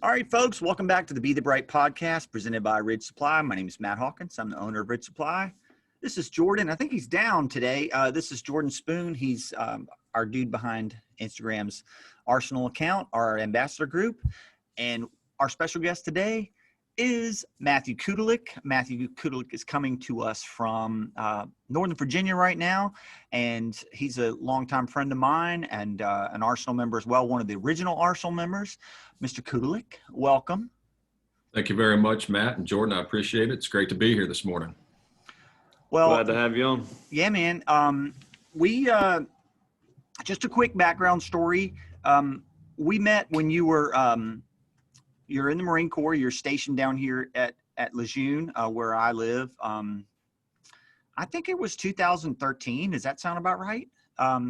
All right, folks, welcome back to the Be the Bright podcast presented by Ridge Supply. My name is Matt Hawkins. I'm the owner of Ridge Supply. This is Jordan. I think he's down today. This is Jordan Spoon. He's our dude behind Instagram's Arsenal account, our ambassador group. And our special guest today is Matthew Kutilek. Matthew Kutilek is coming to us from Northern Virginia right now, and he's a longtime friend of mine and an Arsenal member as well, one of the original Arsenal members. Mr. Kutilek, welcome. Thank you very much, Matt and Jordan. I appreciate it. It's great to be here this morning. Well, glad to have you on. Yeah, man. We just a quick background story. We met when you were you're in the Marine Corps. You're stationed down here at Lejeune, where I live. I think it was 2013. Does that sound about right?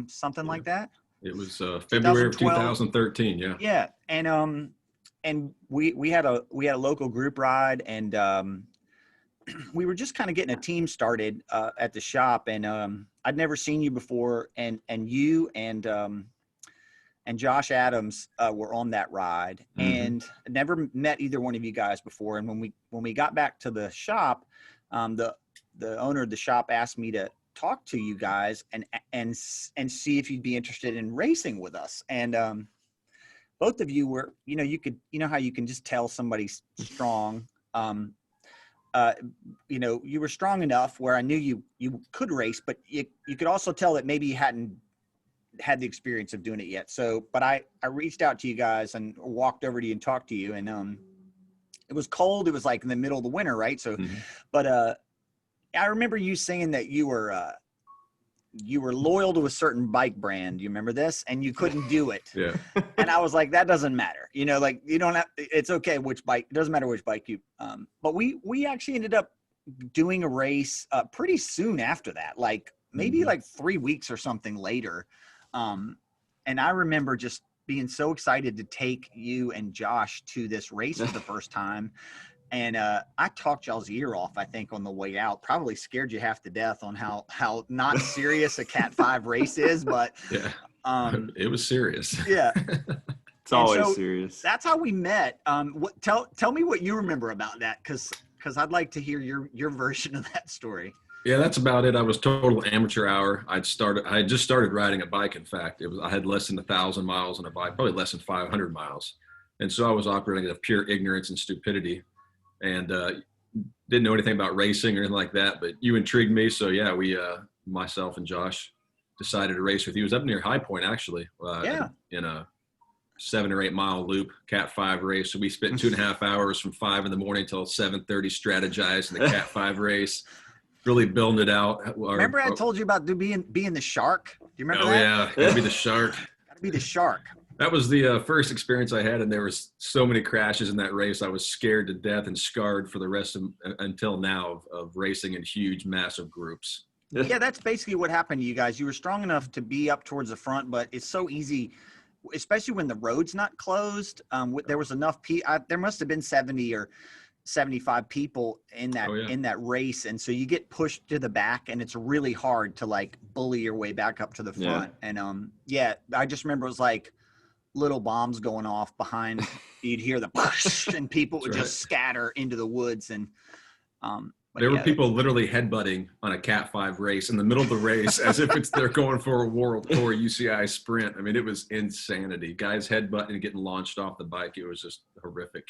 Something like that. It was February of 2013. Yeah. Yeah, and we had a local group ride, and we were just kind of getting a team started at the shop, and I'd never seen you before, and you and Josh Adams were on that ride, and I never met either one of you guys before. And when we got back to the shop, the owner of the shop asked me to talk to you guys and see if you'd be interested in racing with us. And both of you were, you know how you can just tell somebody's strong. You were strong enough where I knew you could race, but you could also tell that maybe you hadn't had the experience of doing it yet. So, but I reached out to you guys and walked over to you and talked to you, and it was cold. It was like in the middle of the winter, right? So, but I remember you saying that you were loyal to a certain bike brand. You remember this? And you couldn't do it. Yeah. And I was like, that doesn't matter. Like you don't have, it's okay which bike, it doesn't matter which bike you, but we actually ended up doing a race pretty soon after that, like maybe like 3 weeks or something later. And I remember just being so excited to take you and Josh to this race for the first time. And I talked y'all's ear off, I think, on the way out. Probably scared you half to death on how not serious a Cat 5 race is, but yeah, it was serious. Yeah, it's always serious. That's how we met. Tell me what you remember about that, because I'd like to hear your version of that story. Yeah, that's about it. I was total amateur hour. I had just started riding a bike. In fact, I had less than 1,000 miles on a bike, probably less than 500 miles, and so I was operating out of pure ignorance and stupidity. And didn't know anything about racing or anything like that, but you intrigued me. So yeah, we, myself and Josh decided to race with you. It was up near High Point, actually, in a 7 or 8 mile loop, Cat 5 race. So we spent 2.5 hours from 5 in the morning till 7:30 strategizing the Cat 5 race, really building it out. Remember I told you about being the shark? Do you remember that? Oh yeah, gotta be the shark. Gotta be the shark. That was the first experience I had, and there was so many crashes in that race. I was scared to death and scarred for the rest of until now of racing in huge, massive groups. Yeah, that's basically what happened to you guys. You were strong enough to be up towards the front, but it's so easy, especially when the road's not closed. There was enough there must have been 70 or 75 people in that race, and so you get pushed to the back, and it's really hard to like bully your way back up to the front. Yeah. And I just remember it was like little bombs going off behind. You'd hear the push, and people would just scatter into the woods. And there were people literally headbutting on a Cat 5 race in the middle of the race as if they're going for a World Tour UCI sprint. I mean, it was insanity. Guys headbutting and getting launched off the bike. It was just horrific.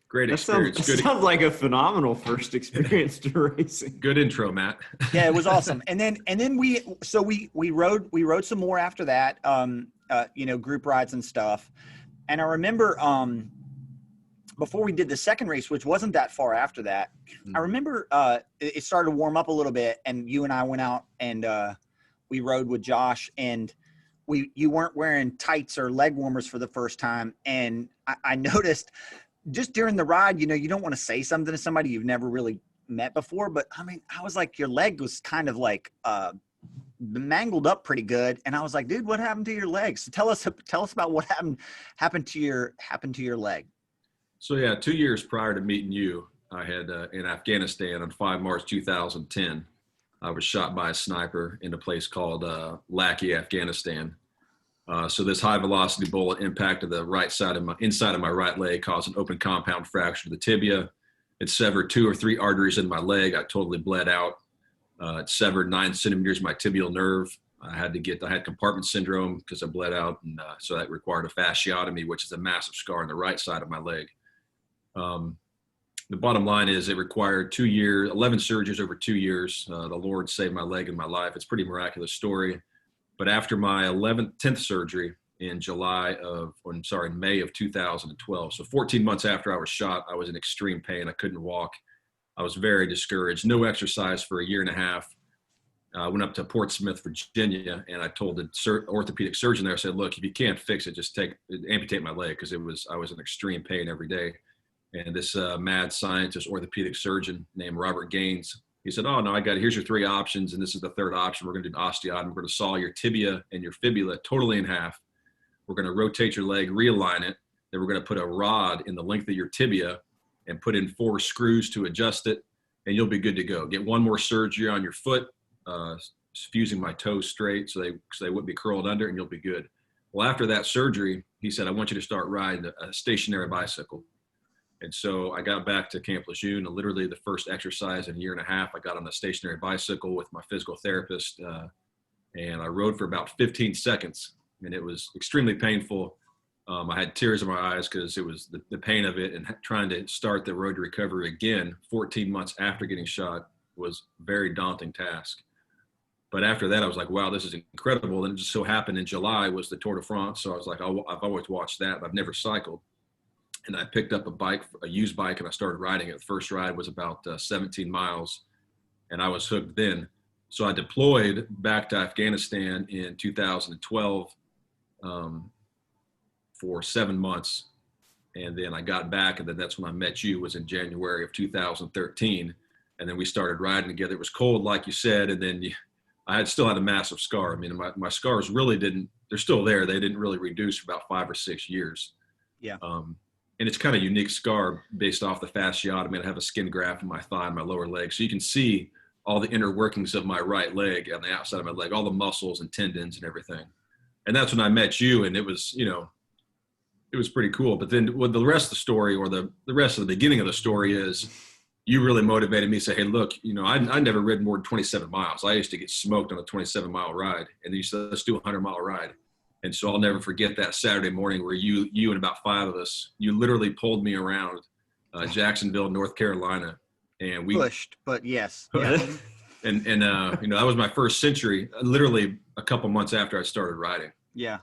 Great experience. Sounds like a phenomenal first experience to racing. Good intro, Matt. Yeah, it was awesome. And then we rode some more after that. Group rides and stuff. And I remember before we did the second race, which wasn't that far after that, I remember it started to warm up a little bit, and you and I went out and we rode with Josh, and you weren't wearing tights or leg warmers for the first time. And I noticed just during the ride, you don't want to say something to somebody you've never really met before, but I mean, I was like, your leg was kind of like mangled up pretty good, and I was like, dude, what happened to your legs? So tell us about what happened to your leg. So yeah, 2 years prior to meeting you, I had in Afghanistan on 5 March 2010, I was shot by a sniper in a place called Laki, Afghanistan. So this high velocity bullet impacted the right side of inside of my right leg, caused an open compound fracture to the tibia. It severed 2 or 3 arteries in my leg. I totally bled out. It severed 9 centimeters of my tibial nerve. I had compartment syndrome because I bled out, and so that required a fasciotomy, which is a massive scar on the right side of my leg. The bottom line is it required 2 years, 11 surgeries over 2 years. The Lord saved my leg and my life. It's a pretty miraculous story. But after my 10th surgery in May of 2012, so 14 months after I was shot, I was in extreme pain. I couldn't walk. I was very discouraged. No exercise for a year and a half. I went up to Portsmouth, Virginia, and I told the orthopedic surgeon there, I said, look, if you can't fix it, just amputate my leg, because I was in extreme pain every day. And this mad scientist, orthopedic surgeon named Robert Gaines, he said, oh, no, here's your 3 options, and this is the 3rd option. We're going to do an osteotomy. We're going to saw your tibia and your fibula totally in half. We're going to rotate your leg, realign it. Then we're going to put a rod in the length of your tibia and put in 4 screws to adjust it, and you'll be good to go. Get one more surgery on your foot, fusing my toes straight so they wouldn't be curled under, and you'll be good. Well, after that surgery, he said, I want you to start riding a stationary bicycle. And so I got back to Camp Lejeune, and literally the first exercise in a year and a half, I got on the stationary bicycle with my physical therapist, and I rode for about 15 seconds, and it was extremely painful. I had tears in my eyes because it was the pain of it, and trying to start the road to recovery again 14 months after getting shot was a very daunting task. But after that, I was like, wow, this is incredible. And it just so happened in July was the Tour de France. So I was like, oh, I've always watched that, but I've never cycled. And I picked up a used bike, and I started riding it. The first ride was about 17 miles, and I was hooked then. So I deployed back to Afghanistan in 2012 for 7 months. And then I got back, and then that's when I met you, was in January of 2013. And then we started riding together. It was cold, like you said, and then I still had a massive scar. I mean, my scars really they're still there. They didn't really reduce for about 5 or 6 years. Yeah. And it's kind of a unique scar based off the fasciotomy. I have a skin graft in my thigh and my lower leg. So you can see all the inner workings of my right leg on the outside of my leg, all the muscles and tendons and everything. And that's when I met you, and it was, it was pretty cool. But then what the rest of the story, or the rest of the beginning of the story, is you really motivated me to say, hey, look, I never ridden more than 27 miles. I used to get smoked on a 27-mile ride. And then you said, let's do a 100-mile ride. And so I'll never forget that Saturday morning where you and about 5 of us, you literally pulled me around Jacksonville, North Carolina. And we pushed, but yes. Yeah. and that was my first century, literally a couple months after I started riding. Yeah.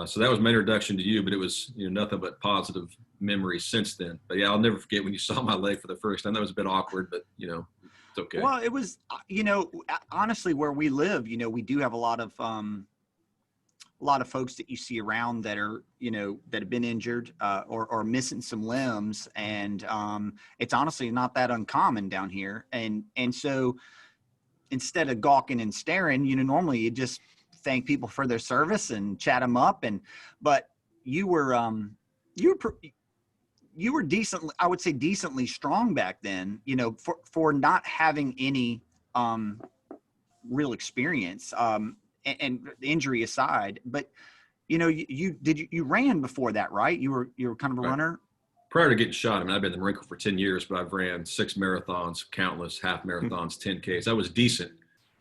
So that was my introduction to you, but it was nothing but positive memories since then. But yeah, I'll never forget when you saw my leg for the first time. That was a bit awkward, but it's okay. Well, it was, honestly, where we live, we do have a lot of folks that you see around that are, that have been injured or missing some limbs. And it's honestly not that uncommon down here. And so instead of gawking and staring, normally you just thank people for their service and chat them up. But you were decently, I would say decently strong back then, for not having any real experience. And injury aside, but you ran before that, right? You were kind of a runner. Prior to getting shot, I've been in the Marine Corps for 10 years, but I've ran 6 marathons, countless half marathons, 10Ks. I was decent.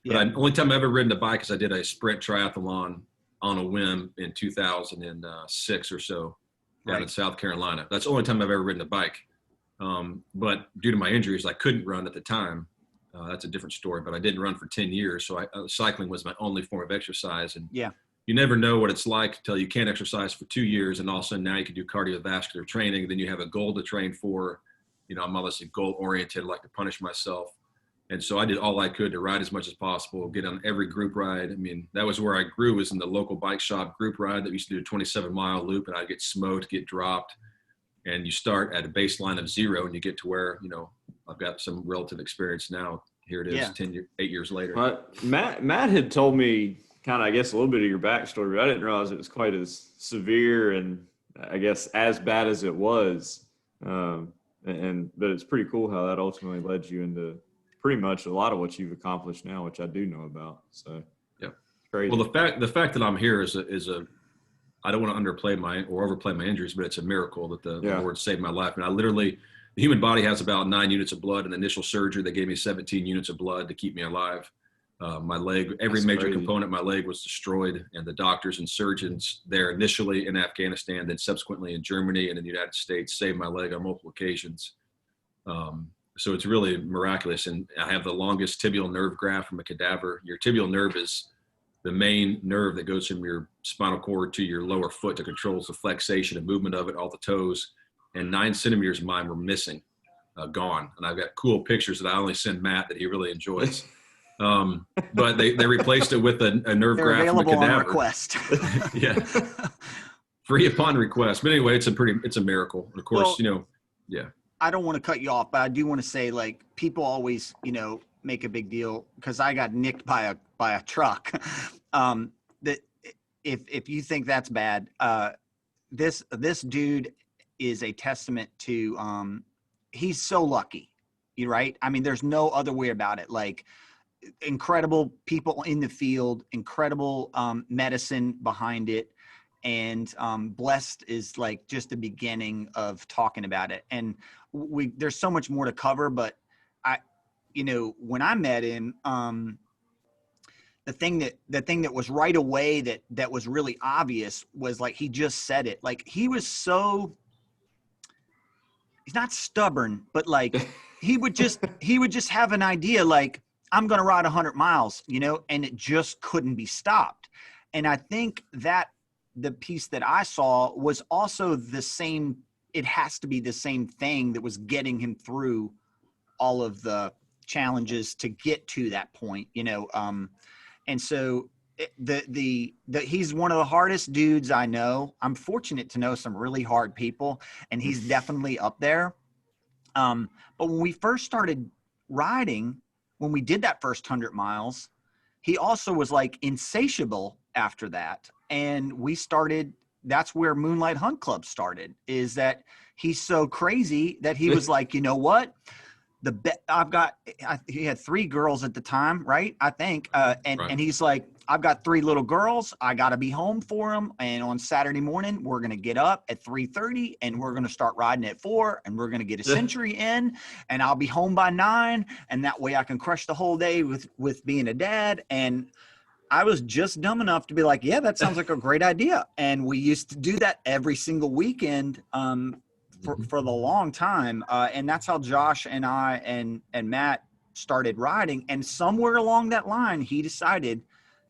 Yeah. But only time I've ever ridden a bike is I did a sprint triathlon on a whim in 2006 or so down in South Carolina. That's the only time I've ever ridden a bike. But due to my injuries, I couldn't run at the time. That's a different story, but I didn't run for 10 years. So cycling was my only form of exercise. And you never know what it's like until you can't exercise for 2 years. And all of a sudden now you can do cardiovascular training. Then you have a goal to train for. I'm obviously goal oriented, like to punish myself. And so I did all I could to ride as much as possible, get on every group ride. That was where I grew, was in the local bike shop group ride that we used to do a 27-mile loop, and I'd get smoked, get dropped. And you start at a baseline of 0 and you get to where, I've got some relative experience now. Here it is, 8 years later. Matt had told me kind of, I guess, a little bit of your backstory, but I didn't realize it was quite as severe and I guess as bad as it was. But it's pretty cool how that ultimately led you into pretty much a lot of what you've accomplished now, which I do know about. So yeah, crazy. Well, the fact that I'm here is a I don't want to overplay my injuries, but it's a miracle that the Yeah. Lord saved my life. And the human body has about 9 units of blood. In the initial surgery, they gave me 17 units of blood to keep me alive. My leg, every That's major crazy. component of my leg was destroyed, and the doctors and surgeons there initially in Afghanistan, then subsequently in Germany and in the United States saved my leg on multiple occasions. So it's really miraculous. And I have the longest tibial nerve graft from a cadaver. Your tibial nerve is the main nerve that goes from your spinal cord to your lower foot that controls the flexation and movement of it, all the toes. And 9 centimeters of mine were missing, gone. And I've got cool pictures that I only send Matt that he really enjoys. But they replaced it with a nerve They're graft from a available on cadaver. request. Yeah. Free upon request. But anyway, it's a miracle. And of course, Well, yeah. I don't want to cut you off, but I do want to say, like, people always, make a big deal because I got nicked by a truck. That if you think that's bad, this dude is a testament to, he's so lucky, right? I mean, there's no other way about it. Like, incredible people in the field, incredible medicine behind it. And blessed is like just the beginning of talking about it. And there's so much more to cover, but when I met him, the thing that was right away that was really obvious was, like, he just said it. Like, he's not stubborn, but like he would just have an idea, like, I'm going to ride 100 miles, and it just couldn't be stopped. And I think that the piece that I saw was also the same. It has to be the same thing that was getting him through all of the challenges to get to that point, and so he's one of the hardest dudes I know. I'm fortunate to know some really hard people, and he's definitely up there. But when we first started riding, when we did that first 100 miles, he also was like insatiable after that. And that's where Moonlight Hunt Club started, is that he's so crazy that he was like, you know what? He had 3 girls at the time, right? I think. Right. And he's like, I've got 3 little girls. I got to be home for them. And on Saturday morning, we're going to get up at 3:30 and we're going to start riding at 4 and we're going to get a century in and I'll be home by 9. And that way I can crush the whole day with being a dad. And I was just dumb enough to be like, yeah, that sounds like a great idea. And we used to do that every single weekend, for the long time. And that's how Josh and I and Matt started riding. And somewhere along that line, he decided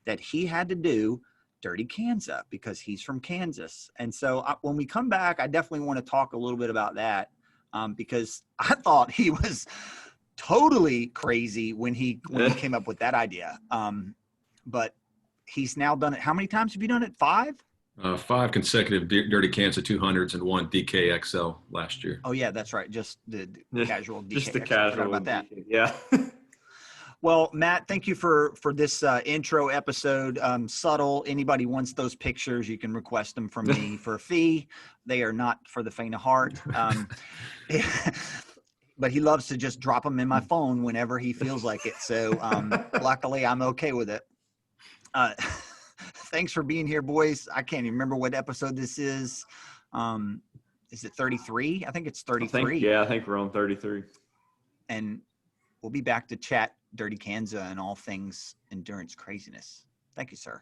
that he had to do Dirty Kansas because he's from Kansas. And so when we come back, I definitely want to talk a little bit about that, because I thought he was totally crazy when he came up with that idea. But he's now done it. How many times have you done it? 5? 5 consecutive Dirty Kansas 200s and 1 DKXL last year. Oh yeah, that's right. Just the casual DK. Just the I casual. forgot about that. Yeah. Well, Matt, thank you for this intro episode. Subtle. Anybody wants those pictures, you can request them from me for a fee. They are not for the faint of heart. But he loves to just drop them in my phone whenever he feels like it. So luckily, I'm okay with it. Thanks for being here, boys. I can't even remember what episode this is. Is it 33? I think it's 33. I think we're on 33. And we'll be back to chat Dirty Kansas and all things endurance craziness. Thank you, sir.